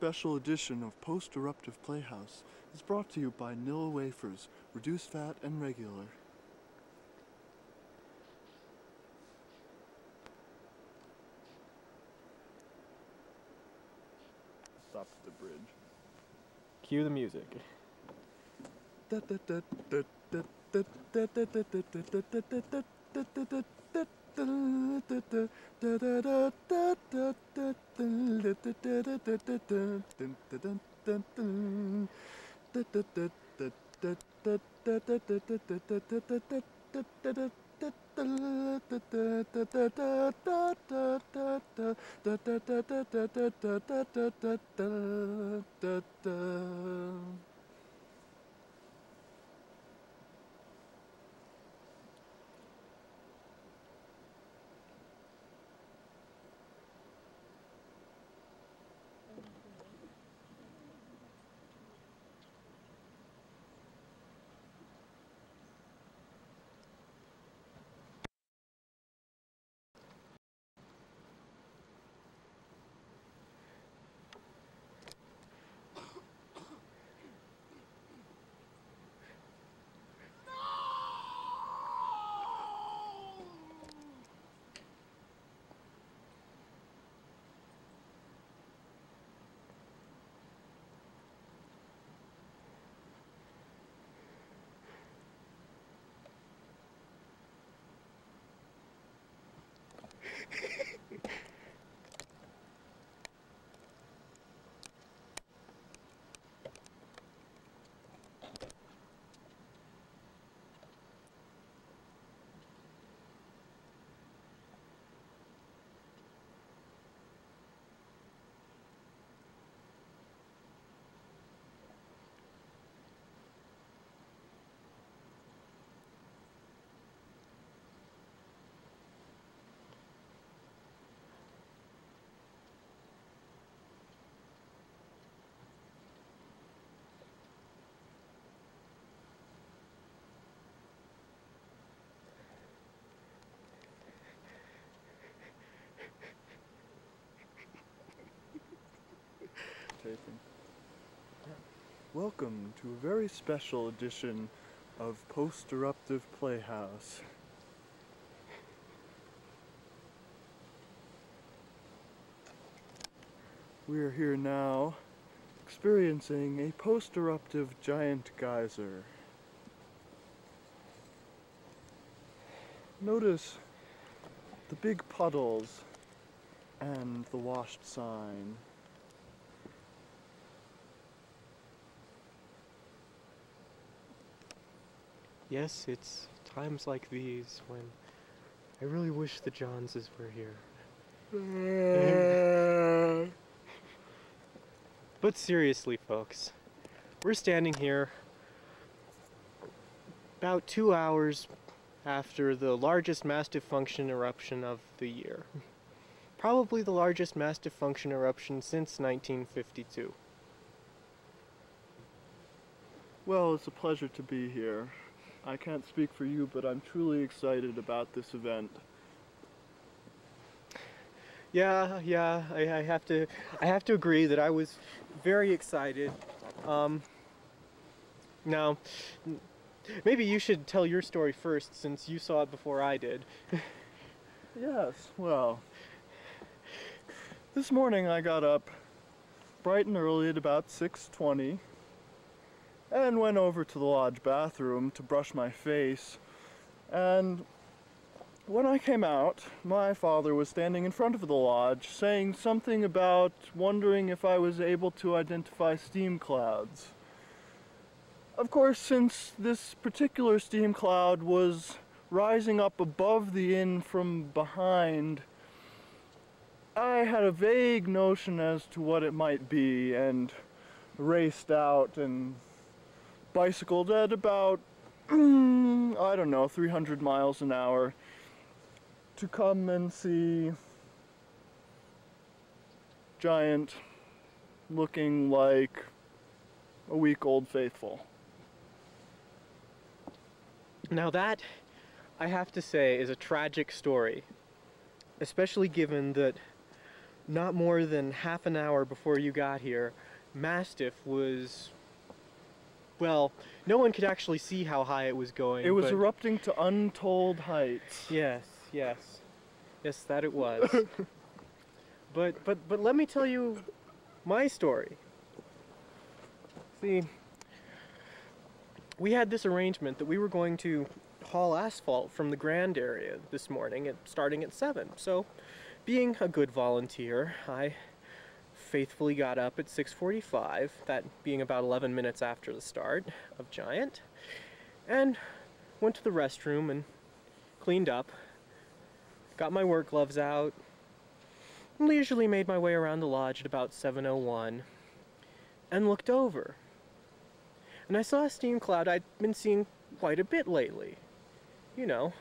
Special edition of Post-Eruptive Playhouse is brought to you by Nilla Wafers, reduced fat and regular. Stop at the bridge. Cue the music. Welcome to a very special edition of Post-Eruptive Playhouse. We are here now experiencing a post-eruptive giant geyser. Notice the big puddles and the washed sign. Yes, it's times like these when I really wish the Joneses were here. But seriously, folks, we're standing here about 2 hours after the largest massive function eruption of the year. Probably the largest massive function eruption since 1952. Well, it's a pleasure to be here. I can't speak for you, but I'm truly excited about this event. Yeah, I have to agree that I was very excited. Now, maybe you should tell your story first, since you saw it before I did. Yes, well, this morning I got up bright and early at about 6:20 and went over to the lodge bathroom to brush my face, and when I came out, my father was standing in front of the lodge saying something about wondering if I was able to identify steam clouds. Of course, since this particular steam cloud was rising up above the inn from behind, I had a vague notion as to what it might be and raced out and bicycled at about, I don't know, 300 miles an hour to come and see giant looking like a week-old faithful. Now that, I have to say, is a tragic story, especially given that not more than half an hour before you got here, Mastiff was, well, no one could actually see how high it was going. It was but erupting to untold heights. yes, that it was. but let me tell you my story. See, we had this arrangement that we were going to haul asphalt from the Grand area this morning, starting at 7. So, being a good volunteer, I faithfully got up at 6:45, that being about 11 minutes after the start of Giant, and went to the restroom and cleaned up, got my work gloves out, and leisurely made my way around the lodge at about 7:01, and looked over. And I saw a steam cloud I'd been seeing quite a bit lately. You know,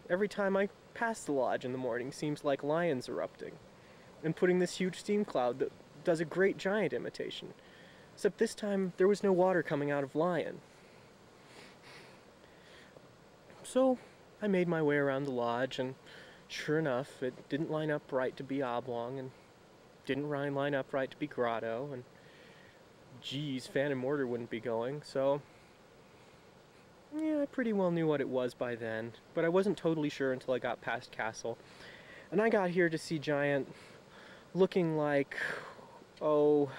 every time I pass the lodge in the morning, seems like lions erupting and putting this huge steam cloud that does a great giant imitation. Except this time, there was no water coming out of lion. So, I made my way around the lodge, and sure enough, it didn't line up right to be oblong, and didn't line up right to be grotto, and geez, fan and mortar wouldn't be going, so yeah, I pretty well knew what it was by then, but I wasn't totally sure until I got past Castle. And I got here to see Giant looking like, oh,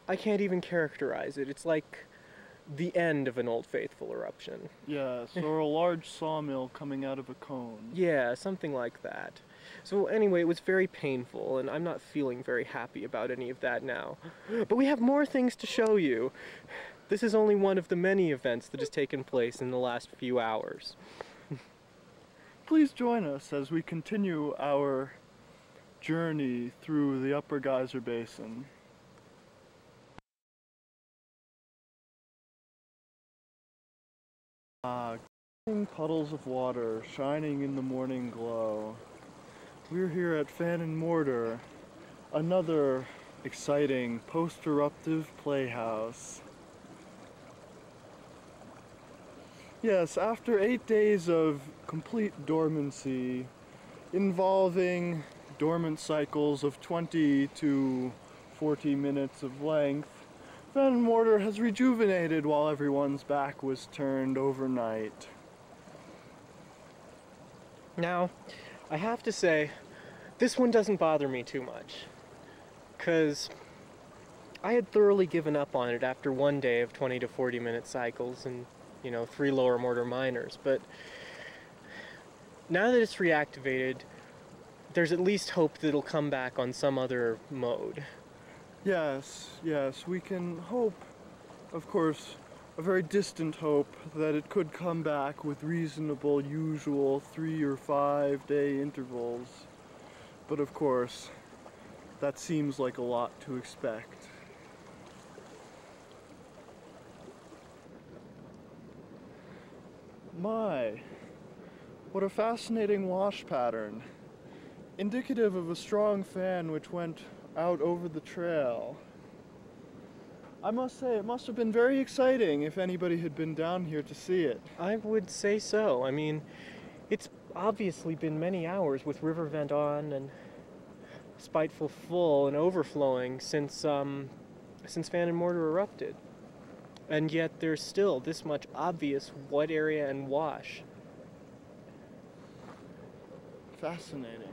I can't even characterize it. It's like the end of an Old Faithful eruption. Yes, or a large sawmill coming out of a cone. Yeah, something like that. So anyway, it was very painful, and I'm not feeling very happy about any of that now. But we have more things to show you. This is only one of the many events that has taken place in the last few hours. Please join us as we continue our journey through the Upper Geyser Basin. Puddles of water shining in the morning glow. We're here at Fan and Mortar, another exciting post-eruptive playhouse. Yes, after 8 days of complete dormancy, involving dormant cycles of 20 to 40 minutes of length, Fan and Mortar has rejuvenated while everyone's back was turned overnight. Now, I have to say, this one doesn't bother me too much, because I had thoroughly given up on it after one day of 20 to 40 minute cycles and, 3 lower mortar minors, but now that it's reactivated, there's at least hope that it'll come back on some other mode. Yes, we can hope, of course, a very distant hope that it could come back with reasonable, usual 3 or 5 day intervals. But of course, that seems like a lot to expect. My, what a fascinating wash pattern, indicative of a strong fan which went out over the trail. I must say, it must have been very exciting if anybody had been down here to see it. I would say so. I mean, it's obviously been many hours with river vent on and Spiteful full and overflowing since Fan and Mortar erupted. And yet there's still this much obvious wet area and wash. Fascinating.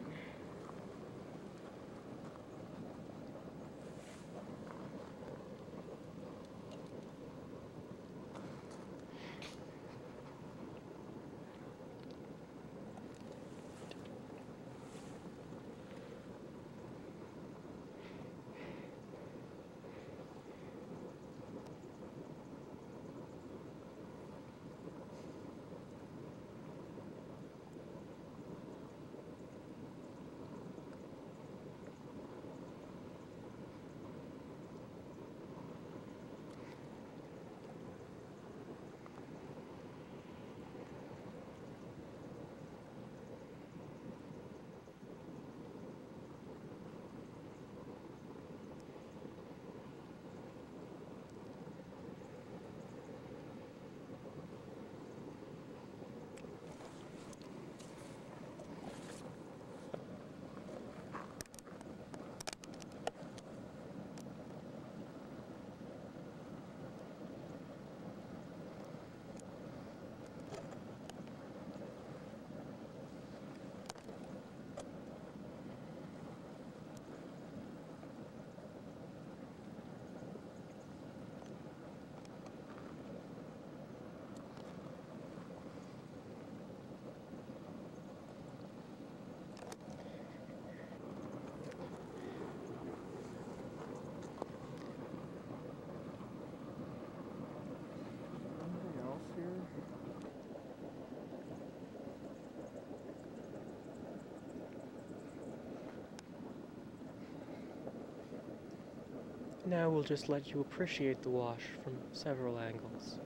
Now we'll just let you appreciate the wash from several angles.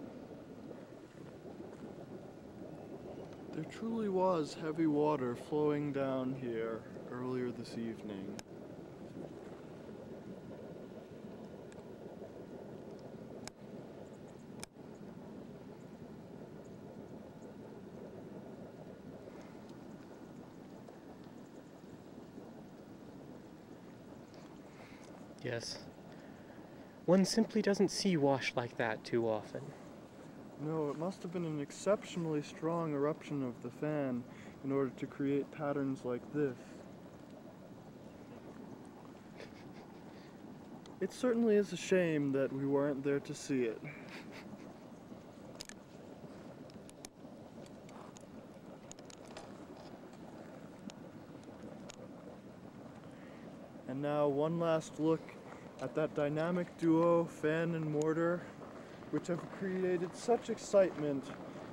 There truly was heavy water flowing down here earlier this evening. Yes. One simply doesn't see wash like that too often. No, it must have been an exceptionally strong eruption of the fan in order to create patterns like this. It certainly is a shame that we weren't there to see it. And now one last look at that dynamic duo, Fan and Mortar, which have created such excitement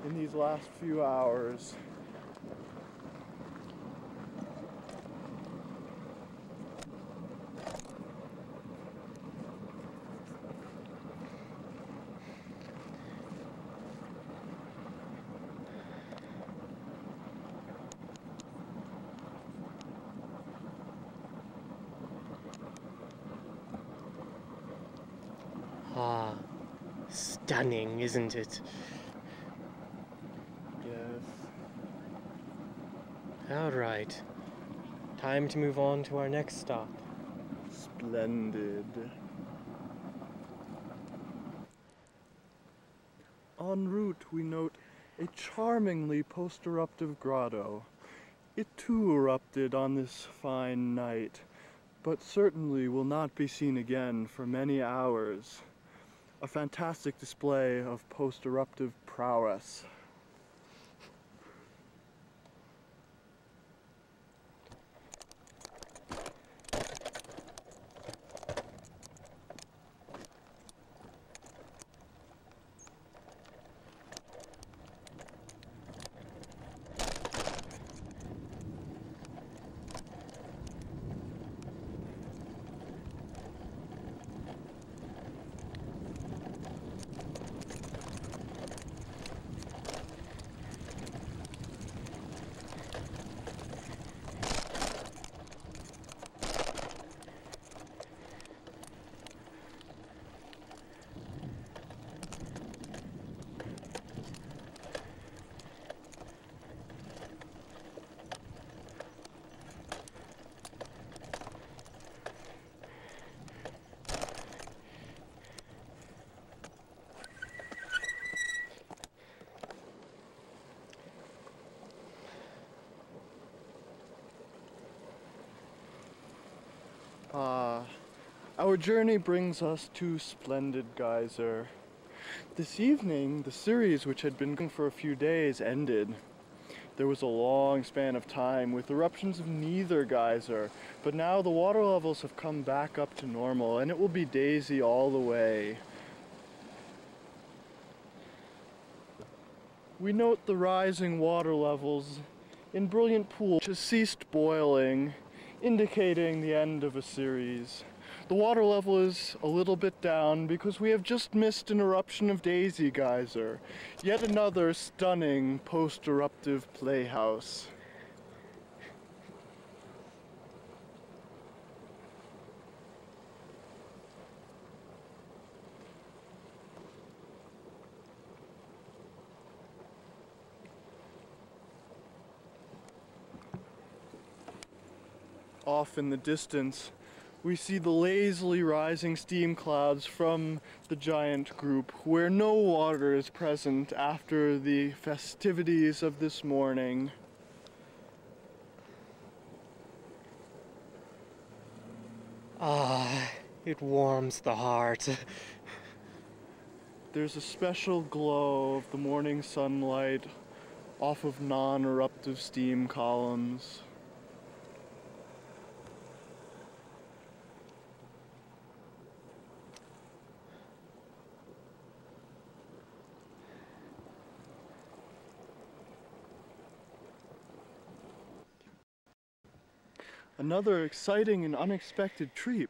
in these last few hours. Ah, stunning, isn't it? Yes. All right. Time to move on to our next stop. Splendid. En route, we note a charmingly post-eruptive grotto. It too erupted on this fine night, but certainly will not be seen again for many hours. A fantastic display of post-eruptive prowess. Our journey brings us to Splendid Geyser. This evening, the series, which had been going for a few days, ended. There was a long span of time with eruptions of neither geyser, but now the water levels have come back up to normal, and it will be Daisy all the way. We note the rising water levels in Brilliant Pool, which has ceased boiling, indicating the end of a series. The water level is a little bit down because we have just missed an eruption of Daisy Geyser, yet another stunning post-eruptive playhouse. Off in the distance, we see the lazily rising steam clouds from the giant group, where no water is present after the festivities of this morning. Ah, it warms the heart. There's a special glow of the morning sunlight off of non-eruptive steam columns. Another exciting and unexpected treat